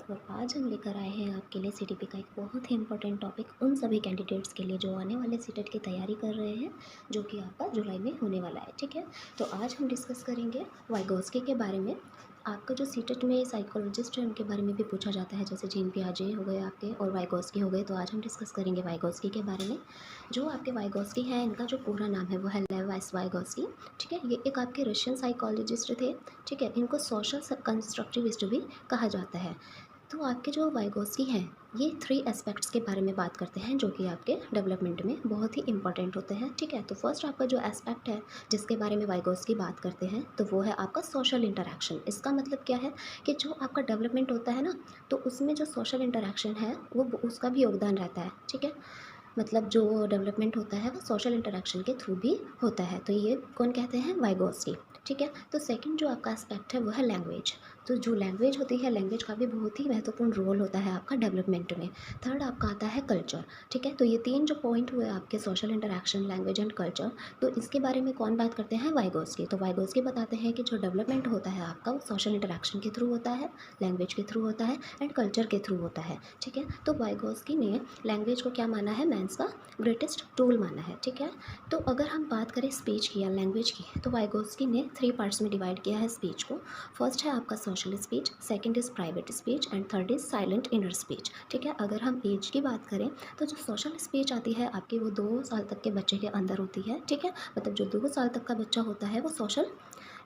साथ और आज हम लेकर आए हैं आपके लिए सीटीपी का एक बहुत ही इंपॉर्टेंट टॉपिक उन सभी कैंडिडेट्स के लिए जो आने वाले सीटेट की तैयारी कर रहे हैं, जो कि आपका जुलाई में होने वाला है। ठीक है, तो आज हम डिस्कस करेंगे वाइगोस्की के बारे में। आपका जो सीटेट में साइकोलॉजिस्ट है उनके बारे में भी पूछा जाता है, जैसे जीन पियाजे हो गए आपके और वाइगोस्की हो गए। तो आज हम डिस्कस करेंगे वाइगोस्की के बारे में। जो आपके वाइगोस्की हैं, इनका जो पूरा नाम है वो है लेव वाइगोस्की। ठीक है, ये एक आपके रशियन साइकोलॉजिस्ट थे। ठीक है, इनको सोशल कंस्ट्रक्टिविस्ट भी कहा जाता है। तो आपके जो वाइगोस्की हैं, ये 3 एस्पेक्ट्स के बारे में बात करते हैं जो कि आपके डेवलपमेंट में बहुत ही इंपॉर्टेंट होते हैं। ठीक है, तो फर्स्ट आपका जो एस्पेक्ट है जिसके बारे में वाइगोस्की बात करते हैं, तो वो है आपका सोशल इंटरैक्शन। इसका मतलब क्या है कि जो आपका डेवलपमेंट होता है ना, तो उसमें जो सोशल इंटरैक्शन है वो उसका भी योगदान रहता है। ठीक है, मतलब जो डेवलपमेंट होता है वो सोशल इंटरैक्शन के थ्रू भी होता है। तो ये कौन कहते हैं? वाइगोस्की। ठीक है, तो सेकंड जो आपका एस्पेक्ट है वो है लैंग्वेज। तो जो लैंग्वेज होती है, लैंग्वेज का भी बहुत ही महत्वपूर्ण रोल होता है आपका डेवलपमेंट में। थर्ड आपका आता है कल्चर। ठीक है, तो ये 3 जो पॉइंट हुए आपके social interaction, language and culture, तो इसके बारे में कौन बात करते हैं? वाइगोस्की। तो वाइगोस्की बताते हैं कि जो डेवलपमेंट होता है आपका वो सोशल इंटरैक्शन के थ्रू होता है, लैंग्वेज के थ्रू होता है एंड कल्चर के थ्रू होता है। ठीक है, तो वाइगोस्की ने लैंग्वेज को क्या माना है? मैंस का ग्रेटेस्ट टूल माना है। ठीक है, तो अगर हम बात करें स्पीच की या लैंग्वेज की, तो वाइगोस्की ने 3 पार्ट्स में डिवाइड किया है स्पीच को। फर्स्ट है आपका social speech, second is private speech and third is silent inner speech. ठीक है, अगर हम एज की बात करें तो जो सोशल स्पीच आती है आपकी वो 2 साल तक के बच्चे के अंदर होती है। ठीक है, मतलब जो 2 साल तक का बच्चा होता है वो सोशल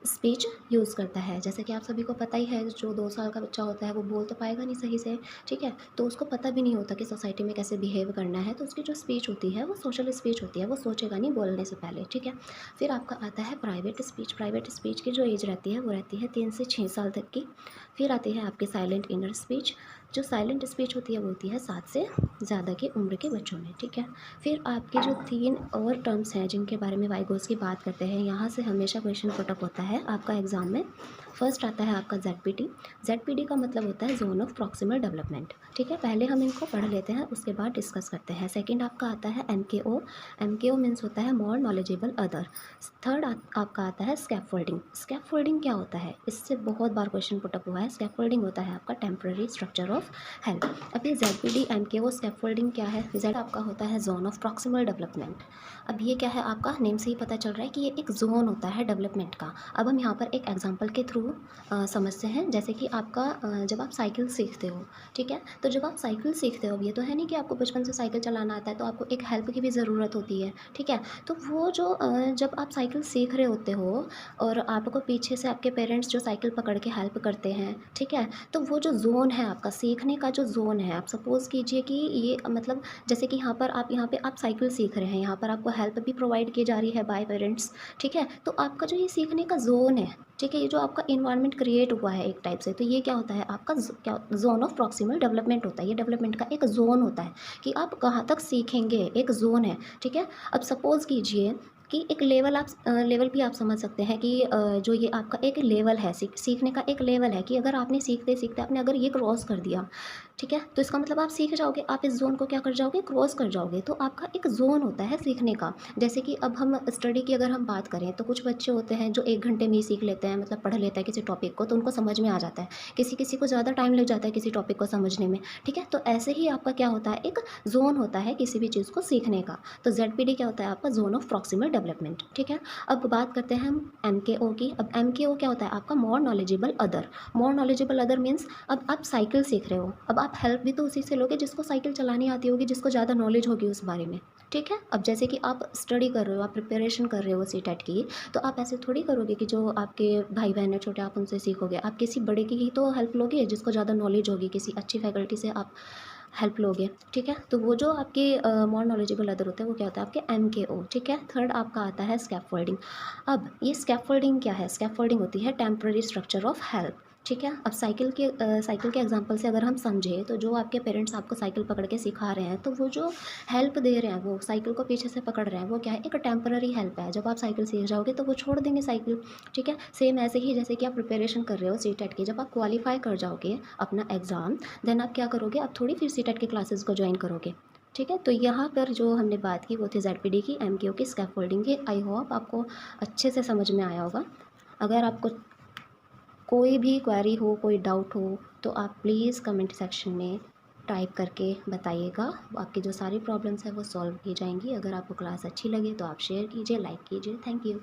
स्पीच यूज़ करता है। जैसे कि आप सभी को पता ही है, जो 2 साल का बच्चा होता है वो बोल तो पाएगा नहीं सही से। ठीक है, तो उसको पता भी नहीं होता कि सोसाइटी में कैसे बिहेव करना है, तो उसकी जो स्पीच होती है वो सोशल स्पीच होती है, वो सोचेगा नहीं बोलने से पहले। ठीक है, फिर आपका आता है प्राइवेट स्पीच। प्राइवेट स्पीच की जो एज रहती है वो रहती है 3 से 6 साल तक की। फिर आती है आपकी साइलेंट इनर स्पीच। जो साइलेंट स्पीच होती है वो होती है 7 से ज़्यादा की उम्र के बच्चों में। ठीक है, फिर आपके जो 3 और टर्म्स हैं जिनके बारे में वाइगोस्की बात करते हैं, यहाँ से हमेशा क्वेश्चन पुटअप होता है आपका एग्जाम में। फर्स्ट आता है आपका ZPD। ZPD का मतलब होता है जोन ऑफ प्रॉक्सिमल डेवलपमेंट। ठीक है, पहले हम इनको पढ़ लेते हैं, उसके बाद डिस्कस करते हैं। सेकंड आपका आता है MKO। MKO मीन्स होता है मोर नॉलेजेबल अदर। थर्ड आपका आता है स्कैफोल्डिंग। स्कैफोल्डिंग क्या होता है? इससे बहुत बार क्वेश्चन पुटअप हुआ है। स्कैफोल्डिंग होता है आपका टेम्पररी स्ट्रक्चर ऑफ हेल्प। अब ये ZPD MKO स्कैफोल्डिंग क्या है? जेड आपका होता है जोन ऑफ प्रॉक्सिमल डेवलपमेंट। अब ये क्या है? आपका नेम से ही पता चल रहा है कि ये एक जोन होता है डेवलपमेंट का। अब हम यहाँ पर एक एग्जांपल के थ्रू समझते हैं। जैसे कि आपका जब आप साइकिल सीखते हो, ठीक है, तो जब आप साइकिल सीखते हो, ये तो है नहीं कि आपको बचपन से साइकिल चलाना आता है, तो आपको एक हेल्प की भी ज़रूरत होती है। ठीक है, तो वो जो जब आप साइकिल सीख रहे होते हो और आपको पीछे से आपके पेरेंट्स जो साइकिल पकड़ के हेल्प करते हैं, ठीक है, तो वो जो जोन है आपका सीखने का, जो जोन है, आप सपोज़ कीजिए कि ये मतलब जैसे कि यहाँ पे आप साइकिल सीख रहे हैं, यहाँ पर आपको हेल्प भी प्रोवाइड की जा रही है बाय पेरेंट्स। ठीक है, तो आपका जो ये सीखने का जोन है, ठीक है, ये जो आपका इन्वायरमेंट क्रिएट हुआ है एक टाइप से, तो ये क्या होता है? आपका क्या जोन ऑफ प्रॉक्सिमल डेवलपमेंट होता है। ये डेवलपमेंट का एक जोन होता है कि आप कहाँ तक सीखेंगे, एक जोन है। ठीक है, अब सपोज़ कीजिए कि एक लेवल आप लेवल भी आप समझ सकते हैं कि जो ये आपका एक लेवल है, सीखने का एक लेवल है कि अगर आपने सीखते सीखते आपने अगर ये क्रॉस कर दिया, ठीक है, तो इसका मतलब आप सीख जाओगे, आप इस जोन को क्या कर जाओगे? क्रॉस कर जाओगे। तो आपका एक जोन होता है सीखने का। जैसे कि अब हम स्टडी की अगर हम बात करें, तो कुछ बच्चे होते हैं जो 1 घंटे में ही सीख लेते हैं, मतलब पढ़ लेते हैं किसी टॉपिक को, तो उनको समझ में आ जाता है। किसी किसी को ज़्यादा टाइम लग जाता है किसी टॉपिक को समझने में। ठीक है, तो ऐसे ही आपका क्या होता है? एक जोन होता है किसी भी चीज़ को सीखने का। तो ZPD क्या होता है? आपका जोन ऑफ प्रॉक्सिमल डेवलपमेंट। ठीक है, अब बात करते हैं हम MKO की। अब MKO क्या होता है? आपका more knowledgeable other. More knowledgeable other means अब आप साइकिल सीख रहे हो, अब आप हेल्प भी तो उसी से लोगे जिसको साइकिल चलानी आती होगी, जिसको ज़्यादा नॉलेज होगी उस बारे में। ठीक है, अब जैसे कि आप स्टडी कर रहे हो, आप प्रिपरेशन कर रहे हो सीटेट की, तो आप ऐसे थोड़ी करोगे कि जो आपके भाई बहन है छोटे, आप उनसे सीखोगे। आप किसी बड़े की ही तो हेल्प लोगे जिसको ज़्यादा नॉलेज होगी, किसी अच्छी फैकल्टी से आप हेल्प लोगे। ठीक है, तो वो जो आपके मोर नॉलेजेबल अदर होते हैं वो क्या होता है? आपके MKO। ठीक है, थर्ड आपका आता है स्कैफोल्डिंग। अब ये स्कैफोल्डिंग क्या है? स्कैफोल्डिंग होती है टेम्पररी स्ट्रक्चर ऑफ हेल्प। ठीक है, अब साइकिल के एग्जांपल से अगर हम समझें, तो जो आपके पेरेंट्स आपको साइकिल पकड़ के सिखा रहे हैं, तो वो जो हेल्प दे रहे हैं, वो साइकिल को पीछे से पकड़ रहे हैं, वो क्या है? एक टेम्पररी हेल्प है। जब आप साइकिल सीख जाओगे तो वो छोड़ देंगे साइकिल। ठीक है, सेम ऐसे ही जैसे कि आप प्रिपरेशन कर रहे हो सीटेट की, जब आप क्वालिफाई कर जाओगे अपना एग्ज़ाम, देन आप क्या करोगे? आप थोड़ी फिर सीटेट की क्लासेस को ज्वाइन करोगे। ठीक है, तो यहाँ पर जो हमने बात की वो थी ZPD की, MKO की, स्कैफोल्डिंग की। आई होप आपको अच्छे से समझ में आया होगा। अगर आपको कोई भी क्वेरी हो, कोई डाउट हो, तो तो आप प्लीज़ कमेंट सेक्शन में टाइप करके बताइएगा। आपकी जो सारी प्रॉब्लम्स है वो सॉल्व की जाएंगी। अगर आपको क्लास अच्छी लगे तो आप शेयर कीजिए, लाइक कीजिए। Thank you.